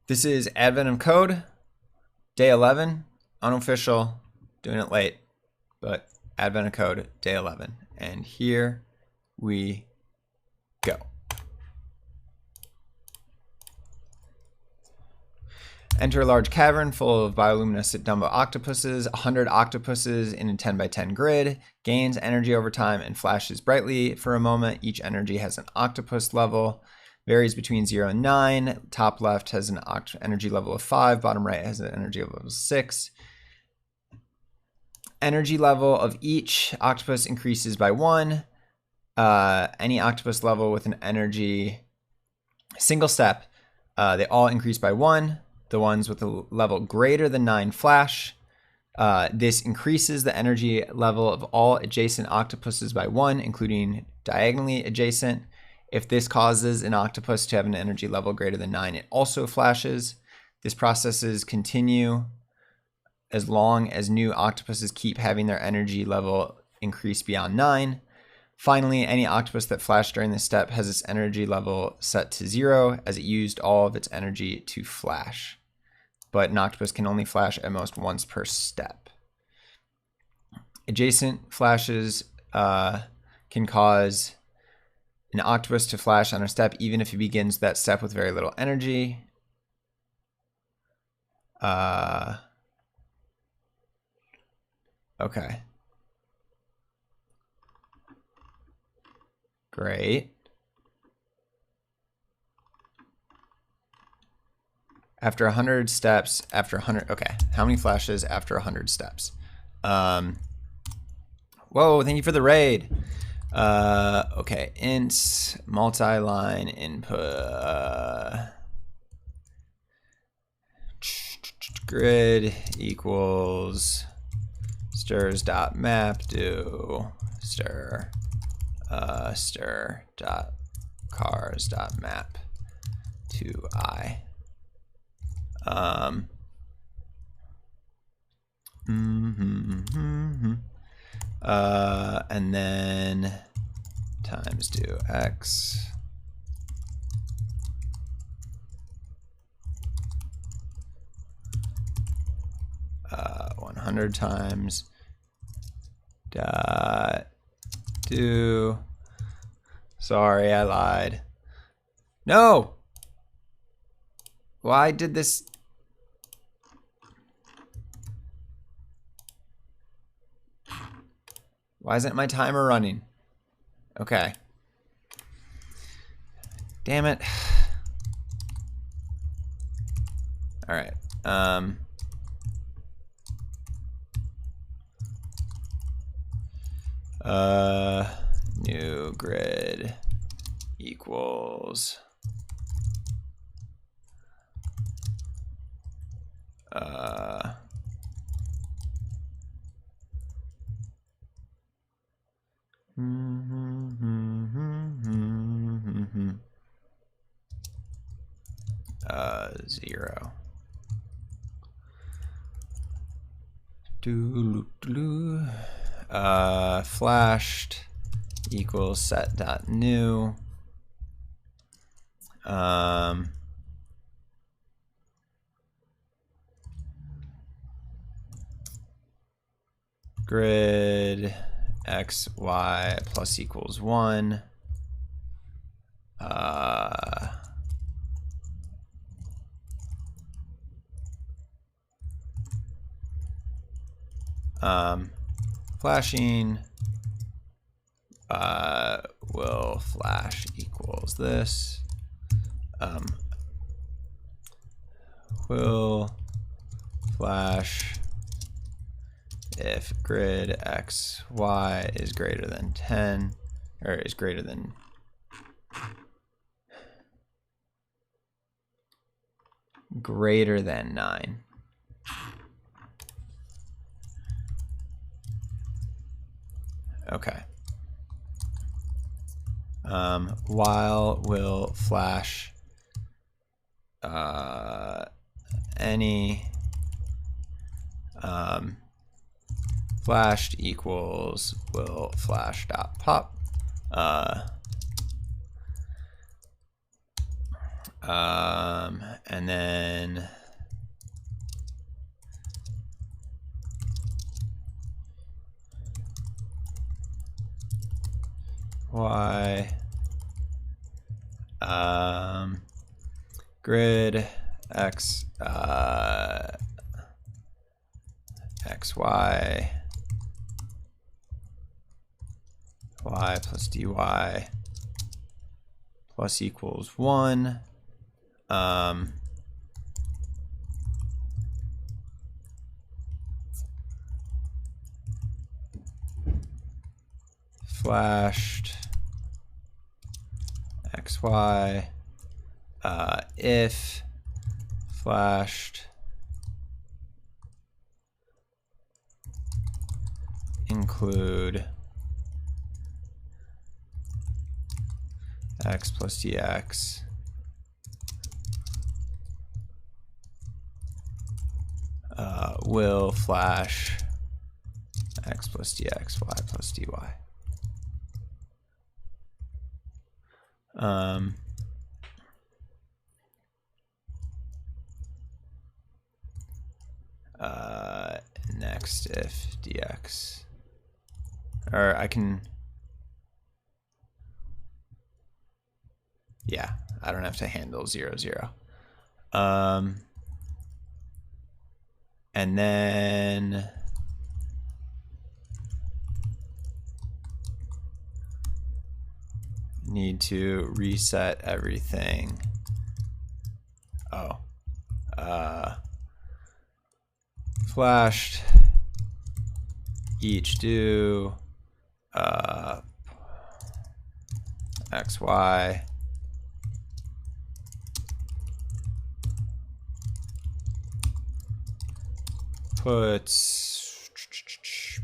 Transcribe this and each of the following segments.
This is Advent of Code, day 11, unofficial, doing it late, but Advent of Code, day 11. And here we go. Enter a large cavern full of bioluminescent Dumbo octopuses. 100 octopuses in a 10 by 10 grid. Gains energy over time and flashes brightly for a moment. Each energy has an octopus level. Varies between 0 and 9. Top left has an energy level of 5. Bottom right has an energy level of 6. Energy level of each octopus increases by 1. Any octopus level with an energy single step, they all increase by 1. The ones with a level greater than 9 flash. This increases the energy level of all adjacent octopuses by 1, including diagonally adjacent. If this causes an octopus to have an energy level greater than 9, it also flashes. This processes continue as long as new octopuses keep having their energy level increase beyond 9. Finally, any octopus that flashed during this step has its energy level set to 0 as it used all of its energy to flash. But an octopus can only flash at most once per step. Adjacent flashes can cause an octopus to flash on a step even if he begins that step with very little energy. Okay. Great. After 100 steps, after 100, okay. How many flashes after 100 steps? Whoa, thank you for the raid. Okay, int multi-line input grid equals stirs.map do stir stir.cars.map to I. And then times do x. Uh, 100 times dot do. Sorry, I lied. No! Why did this? Why isn't my timer running? Okay. Damn it. All right. New grid equals zero. Flashed equals set.new. Grid x, y plus equals 1. Flashing will flash equals this. Will flash if grid x, y is greater than 10, or is greater than greater than 9. Okay. While will flash any flashed equals will flash dot pop. and then y, grid x, xy, y plus dy plus equals 1. Flashed xy, if flashed include x plus dx will flash x plus dx, y plus dy. Next if dx, or I can, yeah, I don't have to handle 0, 0. And then need to reset everything. Oh, flashed each do xy puts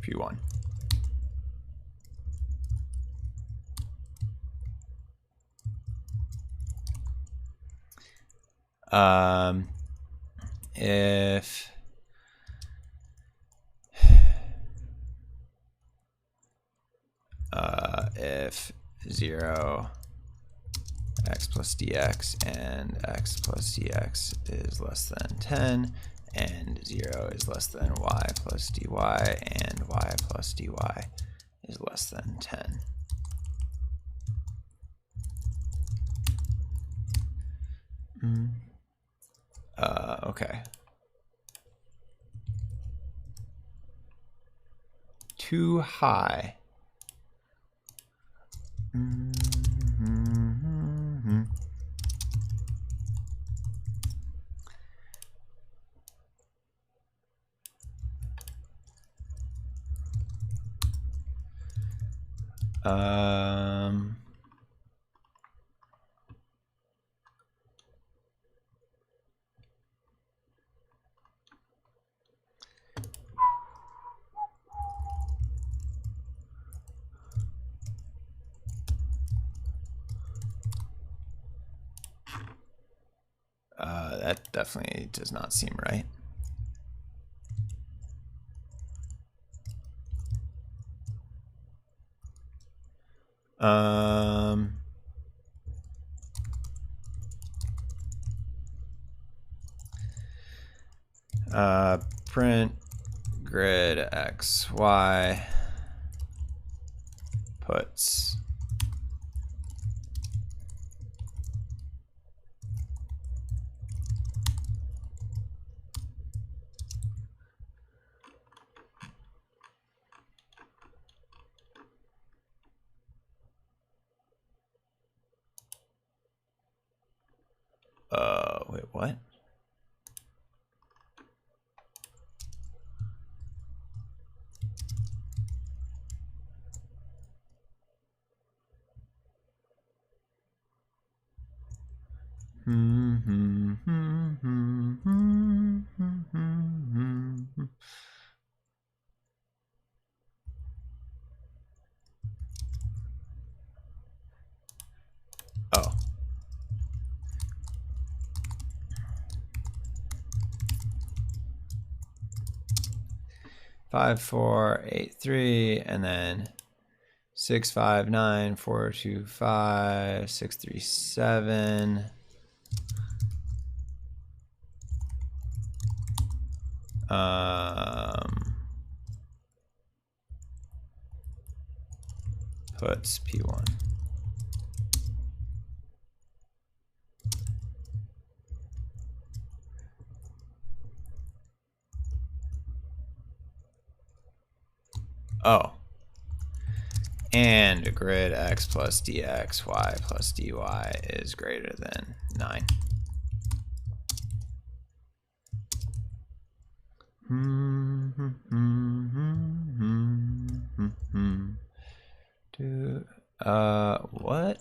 p1. If 0 x plus dx and x plus dx is less than 10 and 0 is less than y plus dy and y plus dy is less than 10. Okay. Too high. That definitely does not seem right. Print grid x, y puts wait, what? Oh. Five, 4, 8, 3, and then 6, 5, 9, 4, 2, 5, 6, 3, 7. Puts P1. Oh. And grid x plus dx, y plus dy is greater than 9. What?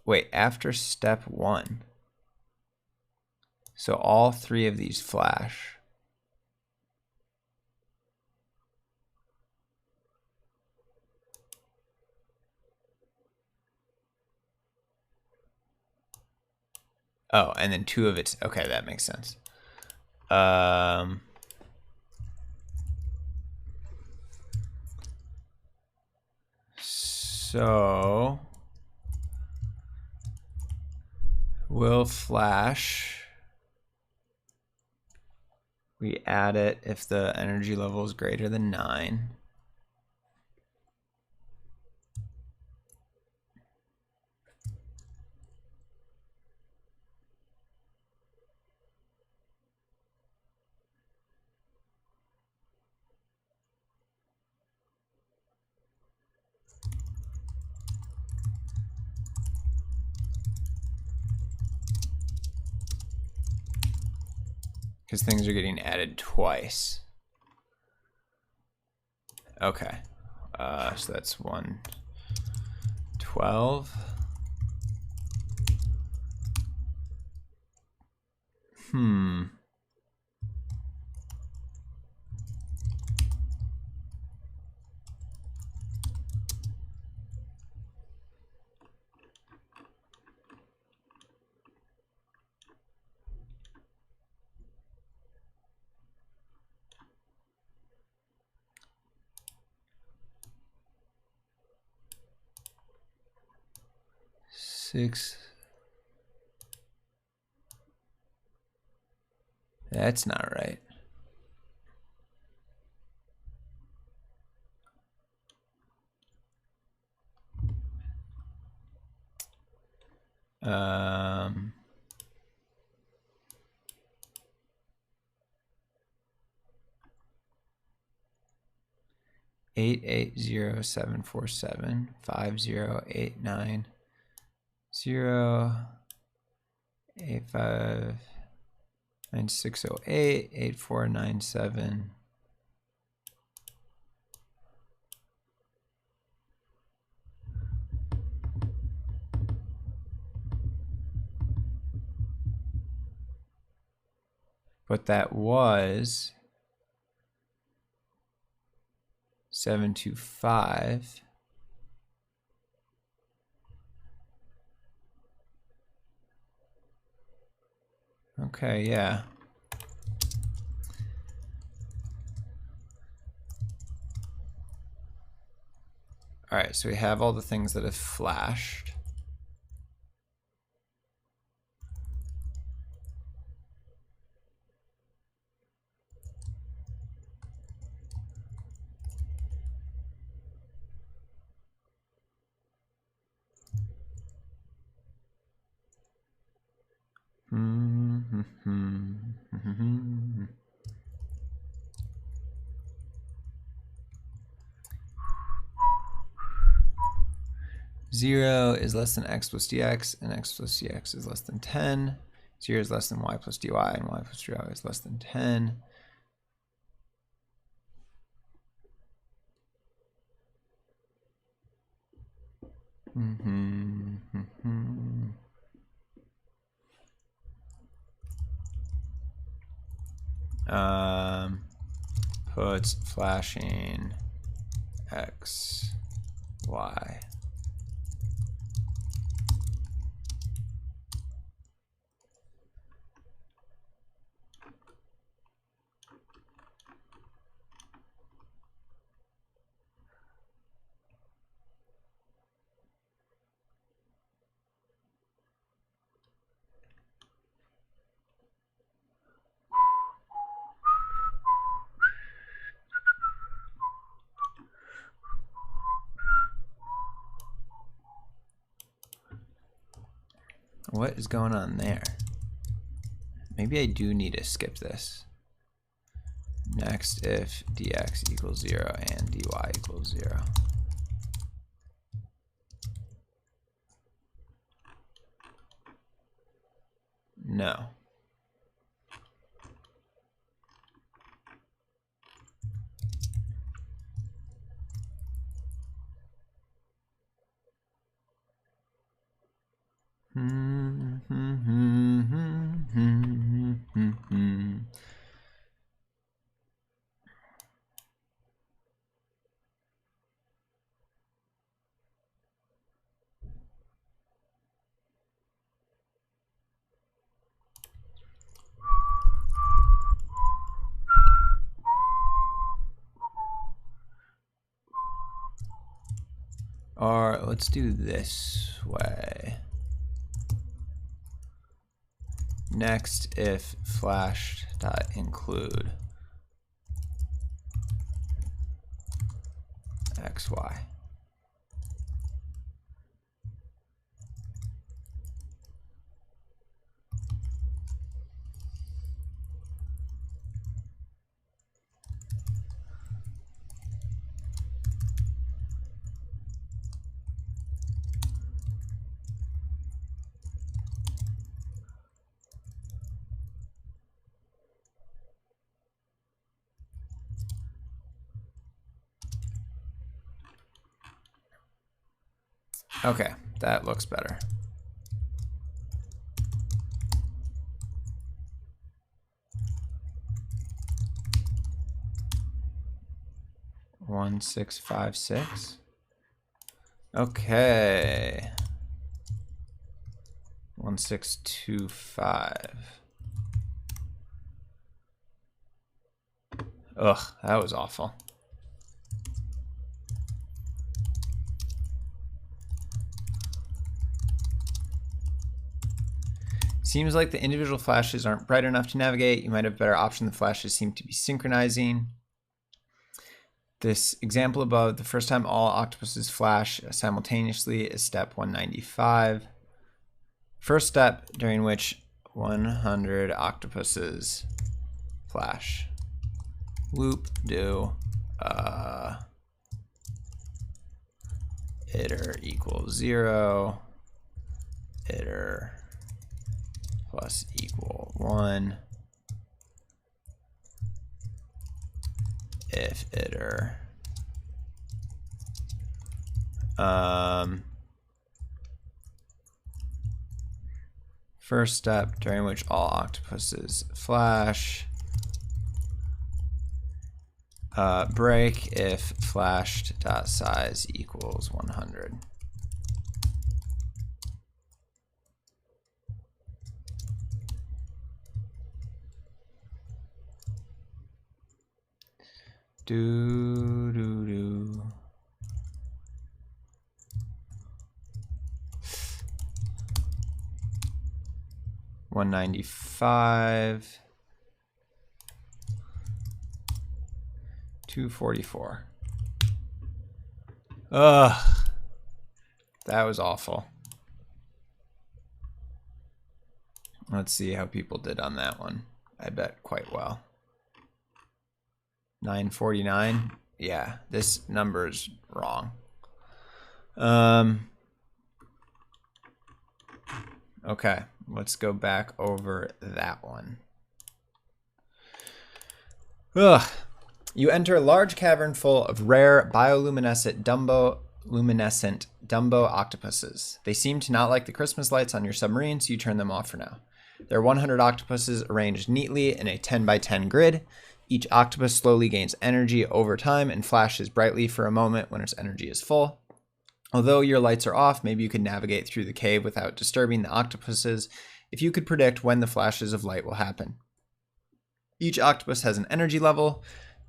Wait, after step 1. So all 3 of these flash. Oh, and then 2 of it's okay, that makes sense. So we'll flash. We add it if the energy level is greater than 9. Because things are getting added twice. Okay. So that's 112. Six. That's not right. Um, 880750898608596088497. But that was 725. Okay, yeah. All right, so we have all the things that have flashed. Zero is less than x plus dx, and x plus dx is less than 10. 0 is less than y plus dy, and y plus dy is less than 10. Puts flashing X, Y. What is going on there? Maybe I do need to skip this. Next, if dx equals 0 and dy equals 0. No. Or let's do this way. Next, if flash dot include xy. Okay, that looks better. One, 6, 5, 6. Okay. 1, 6, 2, 5. Ugh, that was awful. Seems like the individual flashes aren't bright enough to navigate. You might have a better option. The flashes seem to be synchronizing. This example above, the first time all octopuses flash simultaneously is step 195. First step during which 100 octopuses flash. Loop do iter equals 0, iter plus equal 1, if iter first step during which all octopuses flash, break if flashed dot size equals 100. Do do do. $195, $244. Ugh, that was awful. Let's see how people did on that one. I bet quite well. 949. Yeah, this number is wrong. Okay, let's go back over that one. Ugh. You enter a large cavern full of rare bioluminescent Dumbo octopuses. They seem to not like the Christmas lights on your submarine, so you turn them off for now. There are 100 octopuses arranged neatly in a 10 by 10 grid. Each octopus slowly gains energy over time and flashes brightly for a moment when its energy is full. Although your lights are off, maybe you could navigate through the cave without disturbing the octopuses if you could predict when the flashes of light will happen. Each octopus has an energy level.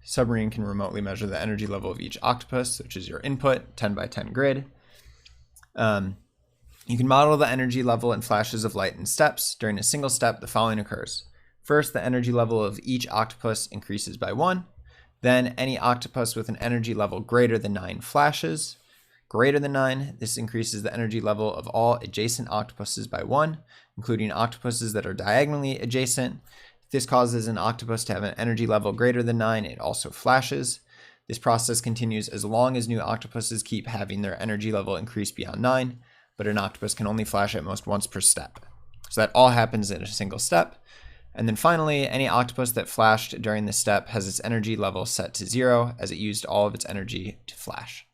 Submarine can remotely measure the energy level of each octopus, which is your input, 10 by 10 grid. You can model the energy level and flashes of light in steps. During a single step, the following occurs. First, the energy level of each octopus increases by 1. Then, any octopus with an energy level greater than 9 flashes. Greater than 9, this increases the energy level of all adjacent octopuses by 1, including octopuses that are diagonally adjacent. If this causes an octopus to have an energy level greater than 9, it also flashes. This process continues as long as new octopuses keep having their energy level increase beyond 9, but an octopus can only flash at most once per step. So that all happens in a single step. And then finally, any octopus that flashed during this step has its energy level set to 0 as it used all of its energy to flash.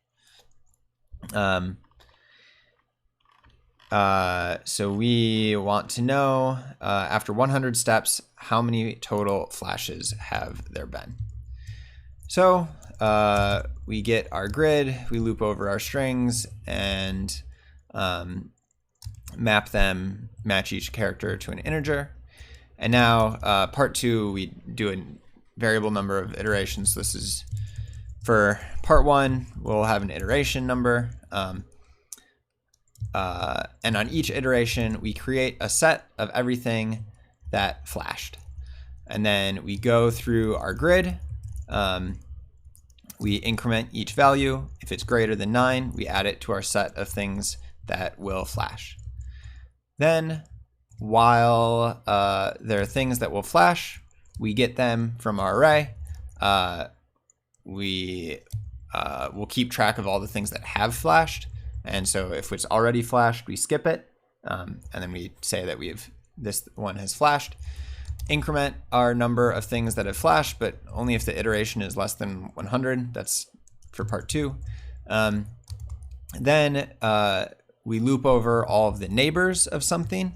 So we want to know, after 100 steps, how many total flashes have there been. So we get our grid, we loop over our strings, and match each character to an integer. And now part 2, we do a variable number of iterations. So this is for part 1, we'll have an iteration number. And on each iteration, we create a set of everything that flashed. And then we go through our grid. We increment each value. If it's greater than 9, we add it to our set of things that will flash. Then, while there are things that will flash, we get them from our array. We will keep track of all the things that have flashed. And so if it's already flashed, we skip it. And then we say that this one has flashed. Increment our number of things that have flashed, but only if the iteration is less than 100. That's for part 2. Then we loop over all of the neighbors of something.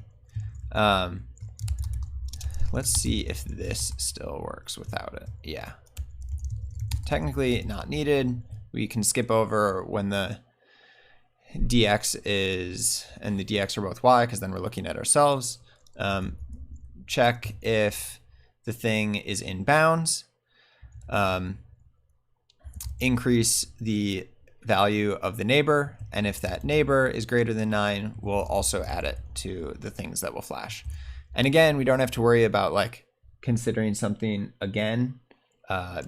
Let's see if this still works without it. Yeah. Technically not needed. We can skip over when the dx is, and the dx are both y, because then we're looking at ourselves. Check if the thing is in bounds. Increase the value of the neighbor, and if that neighbor is greater than 9, we'll also add it to the things that will flash. And again, we don't have to worry about like considering something again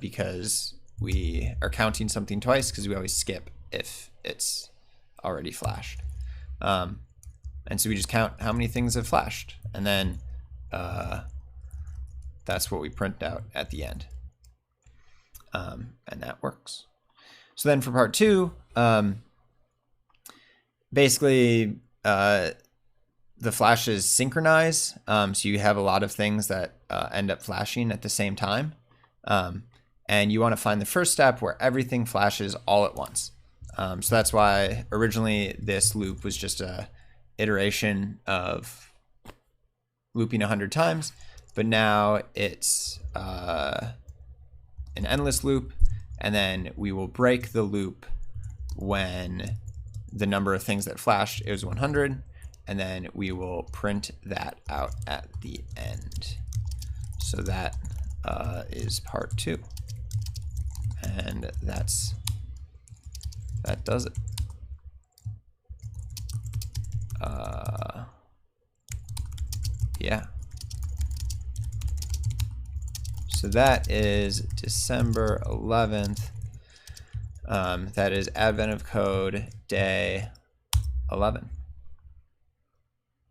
because we are counting something twice, because we always skip if it's already flashed. And so we just count how many things have flashed, and then that's what we print out at the end. And that works. So then for part 2, basically the flashes synchronize. So you have a lot of things that end up flashing at the same time. And you want to find the first step where everything flashes all at once. So that's why originally this loop was just a iteration of looping 100 times, but now it's an endless loop, and then we will break the loop when the number of things that flashed is 100, and then we will print that out at the end. So that is part 2, and that does it. Yeah. So that is December 11th. That is Advent of Code Day 11.